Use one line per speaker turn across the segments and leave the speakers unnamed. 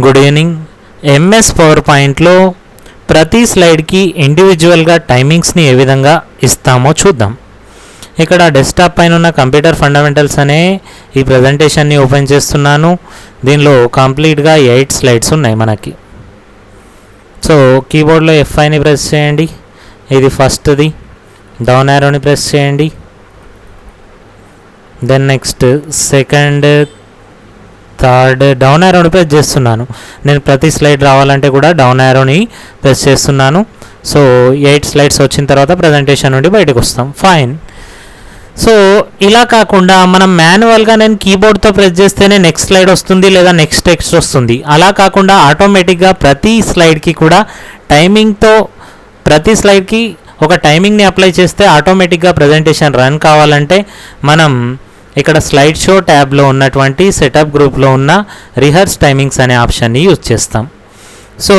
Good evening. MS power పాయింట్లో ప్రతి స్లైడ్కి ఇండివిజువల్గా టైమింగ్స్ని ఏ విధంగా ఇస్తామో చూద్దాం. ఇక్కడ డెస్క్టాప్ పైన ఉన్న కంప్యూటర్ ఫండమెంటల్స్ అనే ఈ ప్రజెంటేషన్ని ఓపెన్ చేస్తున్నాను. దీనిలో కంప్లీట్గా 8 స్లైడ్స్ ఉన్నాయి మనకి. సో కీబోర్డ్లో F5ని ప్రెస్ చేయండి. ఇది ఫస్ట్ది. డౌన్ యారోని ప్రెస్ చేయండి. Then next second, third. Down యారోని ప్రెస్ చేస్తున్నాను. నేను ప్రతి స్లైడ్ రావాలంటే కూడా డౌన్ యారోని ప్రెస్ చేస్తున్నాను. సో 8 స్లైడ్స్ వచ్చిన తర్వాత ప్రజెంటేషన్ నుండి బయటకు వస్తాం. ఫైన్. సో ఇలా కాకుండా మనం మాన్యువల్గా నేను కీబోర్డ్తో ప్రెస్ చేస్తేనే నెక్స్ట్ స్లైడ్ వస్తుంది లేదా నెక్స్ట్ టెక్స్ట్ వస్తుంది. అలా కాకుండా ఆటోమేటిక్గా ప్రతి స్లైడ్కి కూడా టైమింగ్తో ప్రతి స్లైడ్కి ఒక టైమింగ్ని అప్లై చేస్తే ఆటోమేటిక్గా ప్రజెంటేషన్ రన్ కావాలంటే మనం ఇక్కడ స్లైడ్ షో ట్యాబ్లో ఉన్నటువంటి సెటప్ గ్రూప్లో ఉన్న రిహర్స్ టైమింగ్స్ అనే ఆప్షన్ని యూజ్ చేస్తాం. సో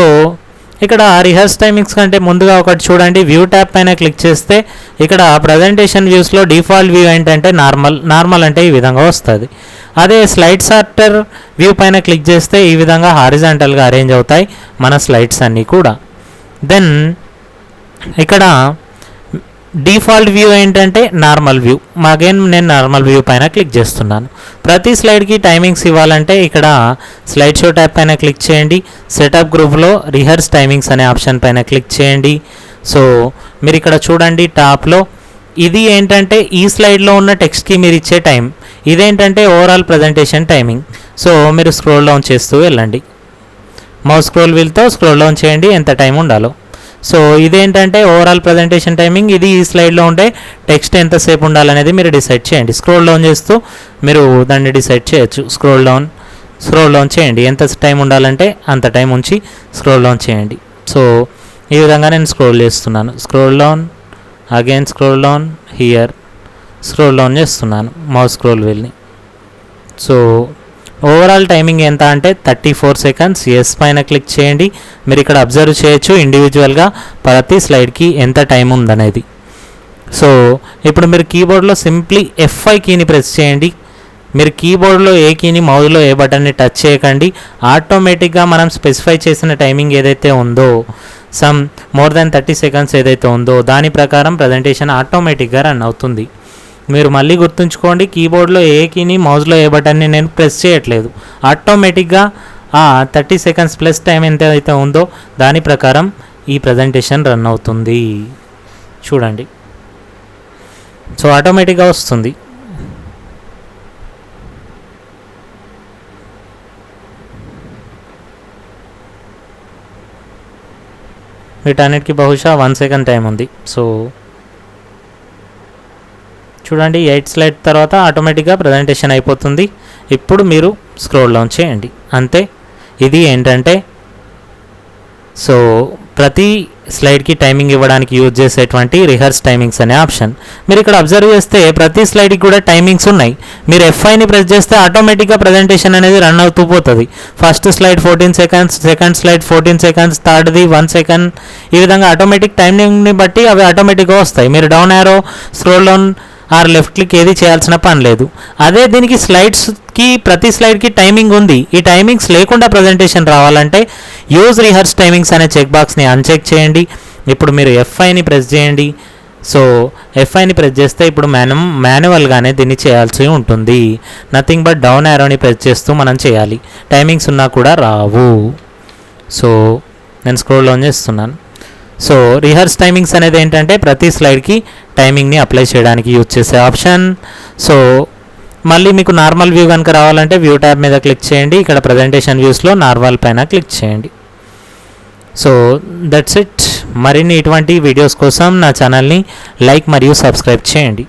ఇక్కడ రిహర్స్ టైమింగ్స్ కంటే ముందుగా ఒకటి చూడండి. వ్యూ ట్యాబ్ పైన క్లిక్ చేస్తే ఇక్కడ ప్రజెంటేషన్ వ్యూస్లో డిఫాల్ట్ వ్యూ ఏంటంటే నార్మల్ అంటే ఈ విధంగా వస్తుంది. అదే స్లైడ్ సార్టర్ వ్యూ పైన క్లిక్ చేస్తే ఈ విధంగా హారిజాంటల్గా అరేంజ్ అవుతాయి మన స్లైడ్స్ అన్నీ కూడా. దెన్ ఇక్కడ డిఫాల్ట్ వ్యూ ఏంటంటే నార్మల్ వ్యూ. అగైన్ నేను నార్మల్ వ్యూ పైన క్లిక్ చేస్తున్నాను. ప్రతి స్లైడ్కి టైమింగ్స్ ఇవ్వాలంటే ఇక్కడ స్లైడ్ షో ట్యాబ్ పైన క్లిక్ చేయండి. సెటప్ గ్రూప్లో రిహర్స్ టైమింగ్స్ అనే ఆప్షన్ పైన క్లిక్ చేయండి. సో మీరు ఇక్కడ చూడండి టాప్లో ఇది ఏంటంటే ఈ స్లైడ్లో ఉన్న టెక్స్ట్కి మీరు ఇచ్చే టైం. ఇదేంటంటే ఓవరాల్ ప్రజెంటేషన్ టైమింగ్. సో మీరు స్క్రోల్ డౌన్ చేస్తూ వెళ్ళండి. మౌస్ స్క్రోల్ వీల్తో స్క్రోల్ డౌన్ చేయండి ఎంత టైం ఉండాలో. సో ఇదేంటంటే ఓవరాల్ ప్రజెంటేషన్ టైమింగ్. ఇది ఈ స్లైడ్లో ఉంటే టెక్స్ట్ ఎంతసేపు ఉండాలనేది మీరు డిసైడ్ చేయండి. స్క్రోల్ డౌన్ చేస్తూ మీరు దాన్ని డిసైడ్ చేయొచ్చు. స్క్రోల్ డౌన్ చేయండి. ఎంత టైం ఉండాలంటే అంత టైం ఉంచి స్క్రోల్ డౌన్ చేయండి. సో ఈ విధంగా నేను స్క్రోల్ చేస్తున్నాను. Scroll down, again scroll down, here scroll down చేస్తున్నాను మౌస్ స్క్రోల్ వీల్ని. సో ఓవరాల్ టైమింగ్ ఎంత అంటే 34 సెకండ్స్. ఎస్ పైన క్లిక్ చేయండి. మీరు ఇక్కడ అబ్జర్వ్ చేయొచ్చు ఇండివిజువల్గా ప్రతి స్లైడ్కి ఎంత టైం ఉందనేది. సో ఇప్పుడు మీరు కీబోర్డ్లో సింప్లీ F5 కీని ప్రెస్ చేయండి. మీరు కీబోర్డ్లో ఏ కీని మౌజ్లో ఏ బటన్ని టచ్ చేయకండి. ఆటోమేటిక్గా మనం స్పెసిఫై చేసిన టైమింగ్ ఏదైతే ఉందో సమ్ మోర్ దాన్ 30 సెకండ్స్ ఏదైతే ఉందో దాని ప్రకారం ప్రజెంటేషన్ ఆటోమేటిక్గా రన్ అవుతుంది. మీరు మళ్ళీ గుర్తుంచుకోండి, కీబోర్డ్లో ఏ కీని మౌజ్లో ఏ బటన్ని నేను ప్రెస్ చేయట్లేదు. ఆటోమేటిక్గా 30 సెకండ్స్ ప్లస్ టైం ఎంత అయితే ఉందో దాని ప్రకారం ఈ ప్రజెంటేషన్ రన్ అవుతుంది. చూడండి. సో ఆటోమేటిక్గా వస్తుంది. వీటన్నిటికీ బహుశా 1 సెకండ్ టైం ఉంది. సో చూడండి 8 స్లైడ్ తర్వాత ఆటోమేటిక్గా ప్రజెంటేషన్ అయిపోతుంది. ఇప్పుడు మీరు స్క్రోల్ డౌన్ చేయండి. అంతే. ఇది ఏంటంటే సో ప్రతి స్లైడ్కి టైమింగ్ ఇవ్వడానికి యూజ్ చేసేటువంటి రిహర్స్ టైమింగ్స్ అనే ఆప్షన్. మీరు ఇక్కడ అబ్జర్వ్ చేస్తే ప్రతి స్లైడ్కి కూడా టైమింగ్స్ ఉన్నాయి. మీరు F5ని ప్రెస్ చేస్తే ఆటోమేటిక్గా ప్రజెంటేషన్ అనేది రన్ అవుతూ పోతుంది. First slide 14 seconds, second slide 14 seconds, థర్డ్ది 1 సెకండ్. ఈ విధంగా ఆటోమేటిక్ టైమింగ్ని బట్టి అవి ఆటోమేటిక్గా వస్తాయి. మీరు down arrow, scroll down or left click ఏది చేయాల్సిన పని లేదు. అదే దీనికి స్లైడ్స్కి ప్రతి స్లైడ్కి టైమింగ్ ఉంది. ఈ టైమింగ్స్ లేకుండా ప్రజెంటేషన్ రావాలంటే యూజ్ రిహర్స్ టైమింగ్స్ అనే చెక్ బాక్స్ని అన్చెక్ చేయండి. ఇప్పుడు మీరు F5ని ప్రెస్ చేయండి. సో F5ని ప్రెస్ చేస్తే ఇప్పుడు మాన్యువల్గానే దీన్ని చేయాల్సి ఉంటుంది. నథింగ్ బట్ డౌన్ యారోని ప్రెస్ చేస్తూ మనం చేయాలి. టైమింగ్స్ ఉన్నా కూడా రావు. సో నేను స్క్రోల్ డౌన్ చేస్తున్నాను. సో రిహర్స్ టైమింగ్స్ అనేది ఏంటంటే ప్రతి స్లైడ్కి టైమింగ్ని అప్లై చేయడానికి యూజ్ చేసే ఆప్షన్. సో మళ్ళీ మీకు నార్మల్ వ్యూ కనుక రావాలంటే వ్యూ ట్యాబ్ మీద క్లిక్ చేయండి. ఇక్కడ ప్రజెంటేషన్ వ్యూస్లో నార్మల్ పైన క్లిక్ చేయండి. So that's it. మరిన్ని ఇటువంటి వీడియోస్ కోసం నా ఛానల్ని లైక్ మరియు సబ్స్క్రైబ్ చేయండి.